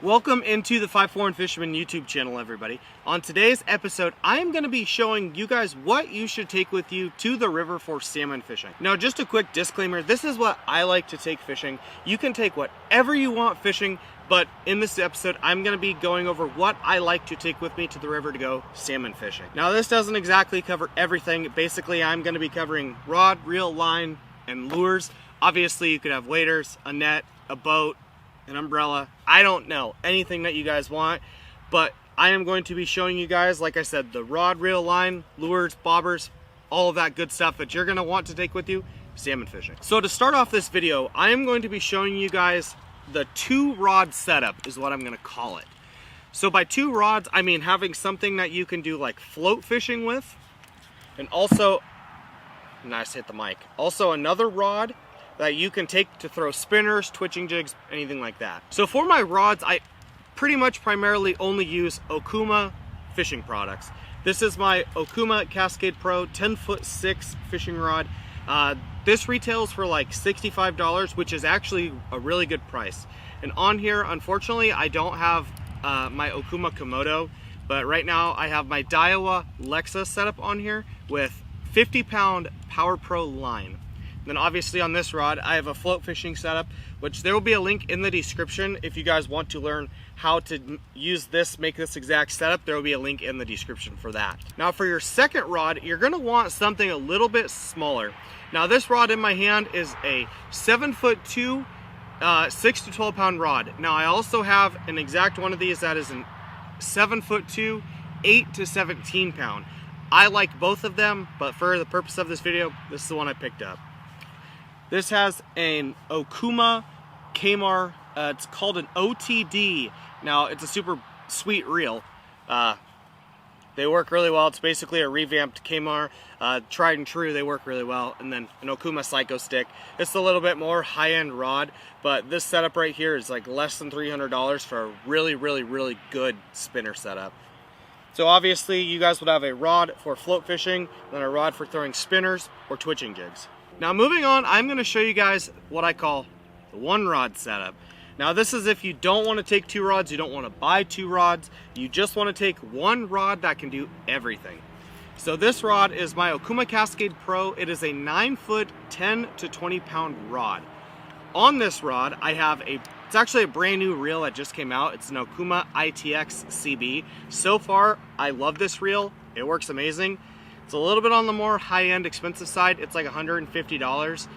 Welcome into the 541 Fisherman YouTube channel, everybody. On today's episode, I am going to be showing you guys what you should take with you to the river for salmon fishing. Now, just a quick disclaimer, this is what I like to take fishing. You can take whatever you want fishing, but in this episode, I'm going to be going over what I like to take with me to the river to go salmon fishing. Now, this doesn't exactly cover everything. Basically, I'm going to be covering rod, reel, line, and lures. Obviously, you could have waders, a net, a boat, an umbrella. I don't know, anything that you guys want, but I am going to be showing you guys, like I said, the rod, reel, line, lures, bobbers, all of that good stuff that you're going to want to take with you salmon fishing. So to start off this video, I am going to be showing you guys the 2-rod setup is what I'm going to call it. So by 2 rods, I mean having something that you can do like float fishing with, and also, nice, hit the mic, also another rod that you can take to throw spinners, twitching jigs, anything like that. So for my rods, I pretty much primarily only use Okuma fishing products. This is my Okuma Cascade Pro 10'6" fishing rod. This retails for like $65, which is actually a really good price. And on here, unfortunately, I don't have my Okuma Komodo, but right now I have my Daiwa Lexa setup on here with 50-pound Power Pro line. Then obviously on this rod, I have a float fishing setup, which there will be a link in the description if you guys want to learn how to use this, make this exact setup. There will be a link in the description for that. Now for your second rod, you're gonna want something a little bit smaller. Now this rod in my hand is a 7'2", 6 to 12 pound rod. Now I also have an exact one of these that is an 7'2", 8 to 17 pound. I like both of them, but for the purpose of this video, this is the one I picked up. This has an Okuma Kmar, it's called an OTD. Now, it's a super sweet reel. They work really well. It's basically a revamped Kmar, tried and true, they work really well. And then an Okuma Psycho Stick. It's a little bit more high-end rod, but this setup right here is like less than $300 for a really, really, really good spinner setup. So obviously, you guys would have a rod for float fishing, then a rod for throwing spinners or twitching jigs. Now moving on, I'm going to show you guys what I call the 1-rod setup. Now this is if you don't want to take 2 rods, you don't want to buy 2 rods, you just want to take 1 rod that can do everything. So this rod is my Okuma Cascade Pro. It is a 9-foot, 10 to 20 pound rod. On this rod, I have it's actually a brand new reel that just came out. It's an Okuma ITX CB. So far, I love this reel. It works amazing. It's a little bit on the more high-end, expensive side. It's like $150,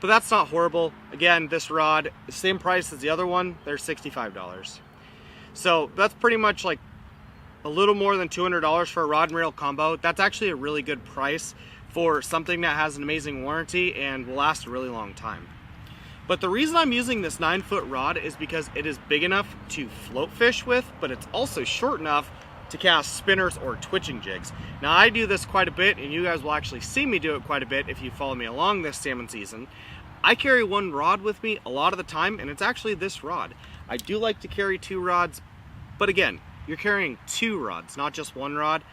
but that's not horrible. Again, this rod, the same price as the other one, they're $65. So that's pretty much like a little more than $200 for a rod and reel combo. That's actually a really good price for something that has an amazing warranty and will last a really long time. But the reason I'm using this 9-foot rod is because it is big enough to float fish with, but it's also short enough to cast spinners or twitching jigs. Now I do this quite a bit, and you guys will actually see me do it quite a bit if you follow me along this salmon season. I carry 1 rod with me a lot of the time, and it's actually this rod. I do like to carry 2 rods, but again, you're carrying 2 rods, not just 1 rod.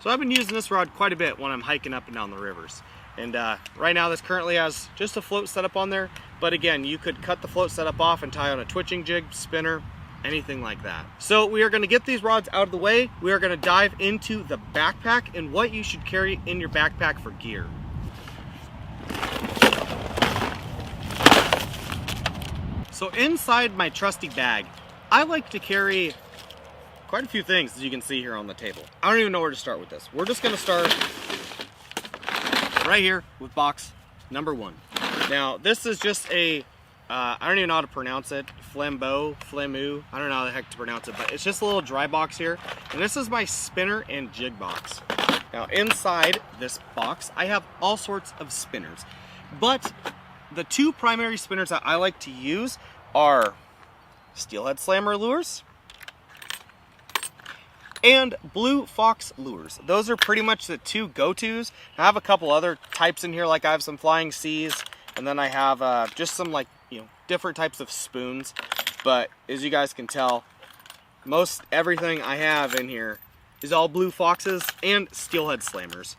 So I've been using this rod quite a bit when I'm hiking up and down the rivers. And right now this currently has just a float setup on there, but again, you could cut the float setup off and tie on a twitching jig, spinner, anything like that. So we are going to get these rods out of the way. We are going to dive into the backpack and what you should carry in your backpack for gear. So inside my trusty bag, I like to carry quite a few things, as you can see here on the table. I don't even know where to start with this. We're just going to start right here with box number 1. Now this is just a I don't even know how to pronounce it, flambeau, flamu, I don't know how the heck to pronounce it, but it's just a little dry box here. And this is my spinner and jig box. Now inside this box, I have all sorts of spinners. But the 2 primary spinners that I like to use are steelhead slammer lures and blue fox lures. Those are pretty much the 2 go-tos. I have a couple other types in here, like I have some flying seas, and then I have just some like, different types of spoons. But as you guys can tell, most everything I have in here is all blue foxes and steelhead slammers.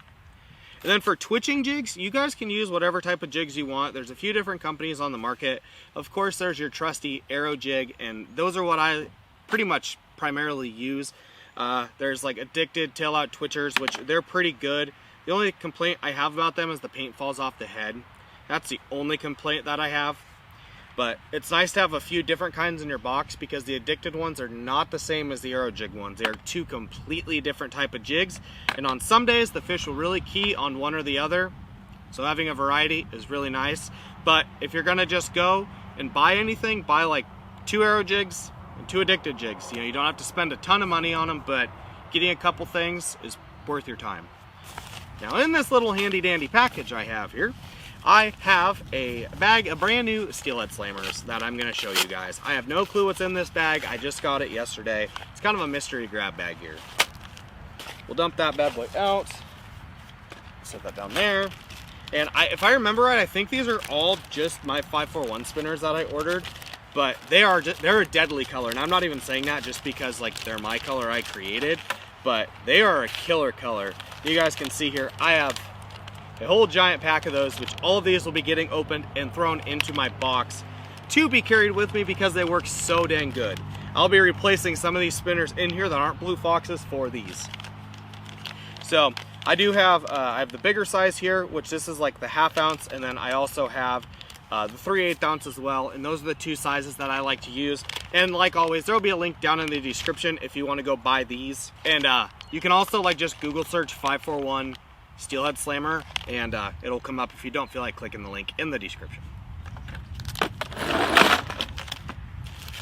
And then for twitching jigs, you guys can use whatever type of jigs you want. There's a few different companies on the market. Of course, there's your trusty arrow jig, and those are what I pretty much primarily use. There's like Addicted, Tail Out Twitchers, which they're pretty good. The only complaint I have about them is the paint falls off the head. That's the only complaint that I have. But it's nice to have a few different kinds in your box because the Addicted ones are not the same as the Arrow Jig ones. They are two completely different type of jigs. And on some days, the fish will really key on one or the other. So having a variety is really nice. But if you're gonna just go and buy anything, buy like 2 Arrow Jigs and 2 Addicted jigs. You know, you don't have to spend a ton of money on them, but getting a couple things is worth your time. Now in this little handy dandy package I have here, I have a bag of brand new steelhead slammers that I'm gonna show you guys. I have no clue what's in this bag. I just got it yesterday. It's kind of a mystery grab bag here. We'll dump that bad boy out. Set that down there. And if I remember right, I think these are all just my 541 spinners that I ordered, but they're a deadly color. And I'm not even saying that just because like they're my color I created, but they are a killer color. You guys can see here, I have a whole giant pack of those, which all of these will be getting opened and thrown into my box to be carried with me because they work so dang good. I'll be replacing some of these spinners in here that aren't blue foxes for these. So I do have, I have the bigger size here, which this is like the 1/2 ounce, and then I also have the 3/8 ounce as well, and those are the 2 sizes that I like to use. And like always, there will be a link down in the description if you want to go buy these. And you can also like just Google search 541 steelhead slammer, and it'll come up if you don't feel like clicking the link in the description.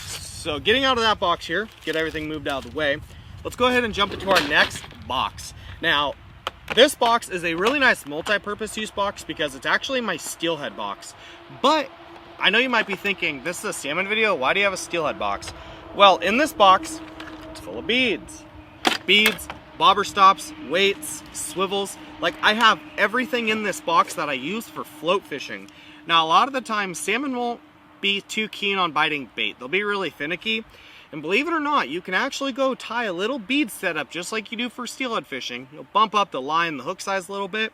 So getting out of that box here, get everything moved out of the way, let's go ahead and jump into our next box. Now, this box is a really nice multi-purpose use box because it's actually my steelhead box. But I know you might be thinking, this is a salmon video, why do you have a steelhead box? Well, in this box, it's full of beads. Beads, bobber stops, weights, swivels. Like, I have everything in this box that I use for float fishing. Now, a lot of the time, salmon won't be too keen on biting bait. They'll be really finicky. And believe it or not, you can actually go tie a little bead setup just like you do for steelhead fishing. You'll bump up the line, the hook size a little bit,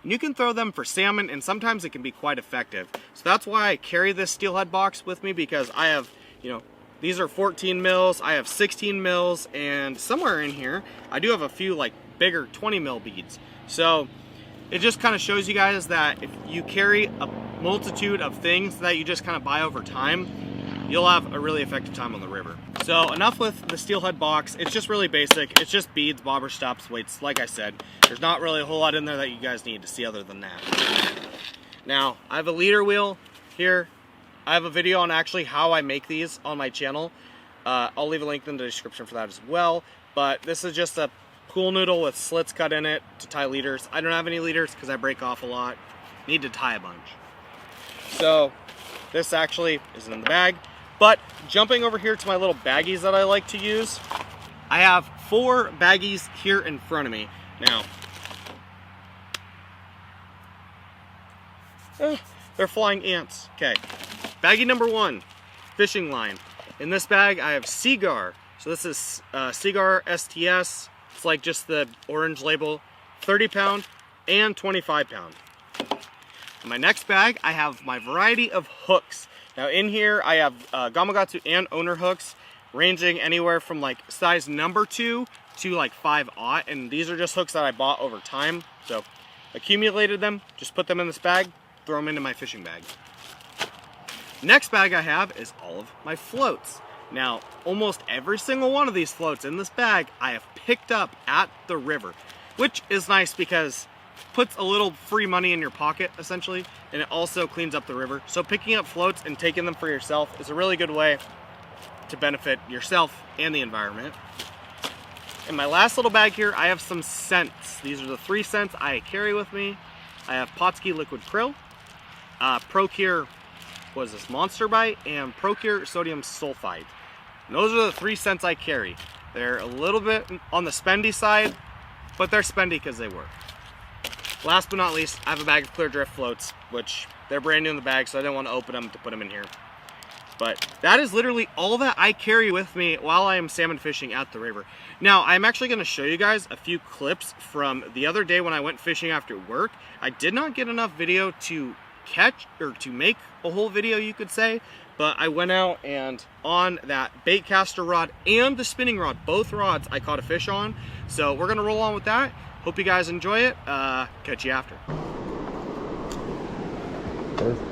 and you can throw them for salmon, and sometimes it can be quite effective. So that's why I carry this steelhead box with me, because I have, you know, these are 14 mils, I have 16 mils, and somewhere in here, I do have a few like bigger 20 mil beads. So it just kind of shows you guys that if you carry a multitude of things that you just kind of buy over time, you'll have a really effective time on the river. So enough with the steelhead box. It's just really basic. It's just beads, bobber stops, weights. Like I said, there's not really a whole lot in there that you guys need to see other than that. Now, I have a leader wheel here. I have a video on actually how I make these on my channel. I'll leave a link in the description for that as well. But this is just a pool noodle with slits cut in it to tie leaders. I don't have any leaders because I break off a lot. Need to tie a bunch. So this actually isn't in the bag. But jumping over here to my little baggies that I like to use, I have 4 baggies here in front of me. Now, they're flying ants. Okay, baggie number 1, fishing line. In this bag, I have Seagar. So this is Seagar STS. It's like just the orange label, 30 pound and 25 pound. In my next bag, I have my variety of hooks. Now in here, I have Gamakatsu and owner hooks, ranging anywhere from like size number 2 to like 5/0, and these are just hooks that I bought over time. So accumulated them, just put them in this bag, throw them into my fishing bag. Next bag I have is all of my floats. Now, almost every single one of these floats in this bag I have picked up at the river, which is nice because puts a little free money in your pocket essentially, and it also cleans up the river. So picking up floats and taking them for yourself is a really good way to benefit yourself and the environment. In my last little bag here, I have some scents. These are the 3 scents I carry with me. I have Potski liquid krill, Procure, what is this, Monster Bite, and Procure sodium sulfite. And those are the 3 scents I carry. They're a little bit on the spendy side, but they're spendy because they work. Last but not least, I have a bag of clear drift floats, which they're brand new in the bag, so I didn't want to open them to put them in here. But that is literally all that I carry with me while I am salmon fishing at the river. Now, I'm actually going to show you guys a few clips from the other day when I went fishing after work. I did not get enough video to catch, or to make a whole video, you could say, but I went out and on that bait caster rod and the spinning rod, both rods I caught a fish on. So we're gonna roll on with that. Hope you guys enjoy it. Catch you after. Perfect.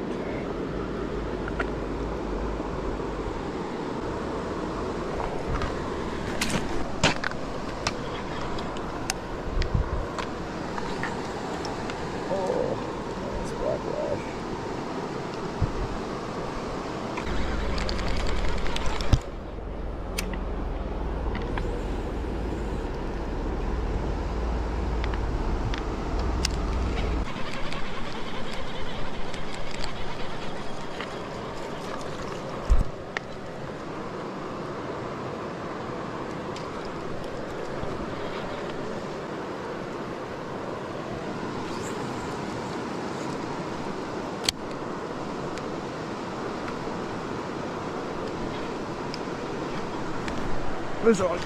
Fish on.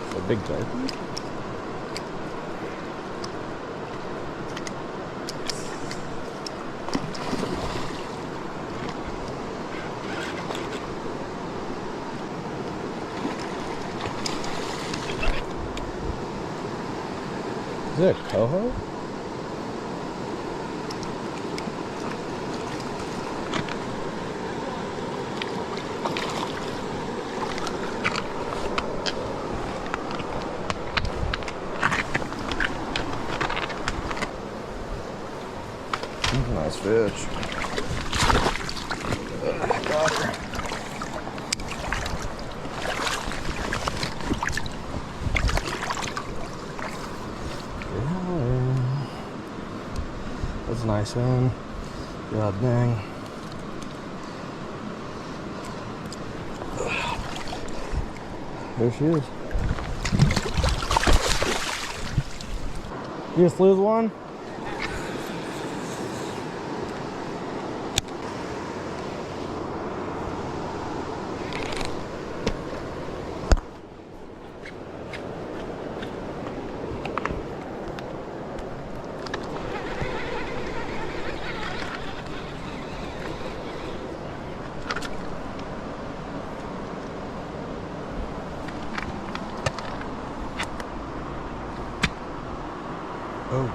It's a big tarpon. Is it a coho? That's a nice fish. Got her. That's a nice one. God dang. There she is. You just lose one? Oh.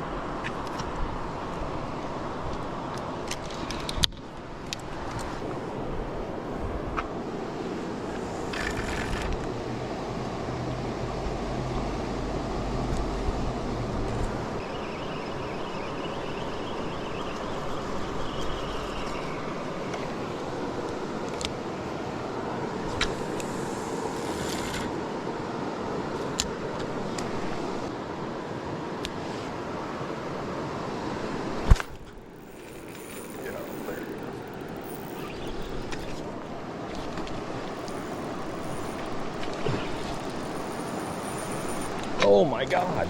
Oh my God.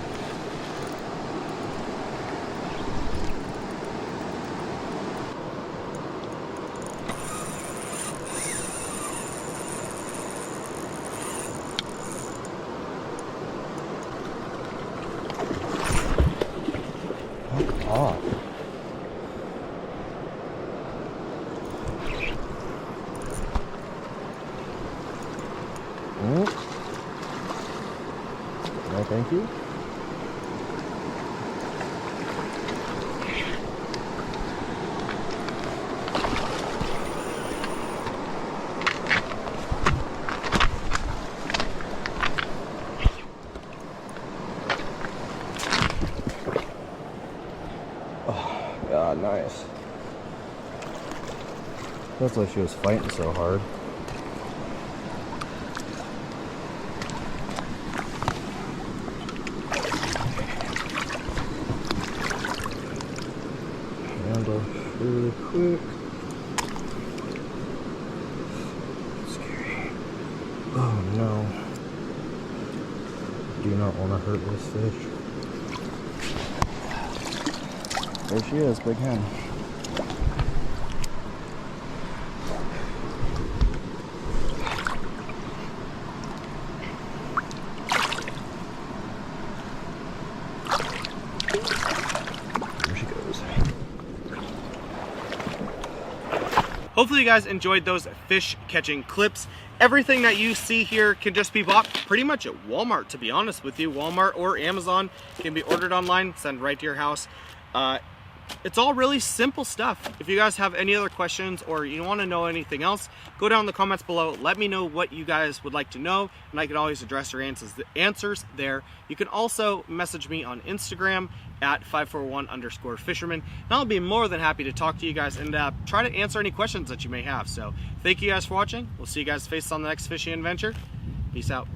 Oh. No, thank you. Oh, God, nice. That's why she was fighting so hard. Really quick. Scary. Oh no. Do not want to hurt this fish. There she is, big hen. hopefully you guys enjoyed those fish catching clips. Everything that you see here can just be bought pretty much at Walmart, to be honest with you. Walmart or Amazon can be ordered online, sent right to your house. It's all really simple stuff. If you guys have any other questions or you want to know anything else, go down in the comments below. Let me know what you guys would like to know, and I can always address your answers there. You can also message me on Instagram at 541_fisherman, and I'll be more than happy to talk to you guys and try to answer any questions that you may have. So thank you guys for watching. We'll see you guys face on the next fishing adventure. Peace out.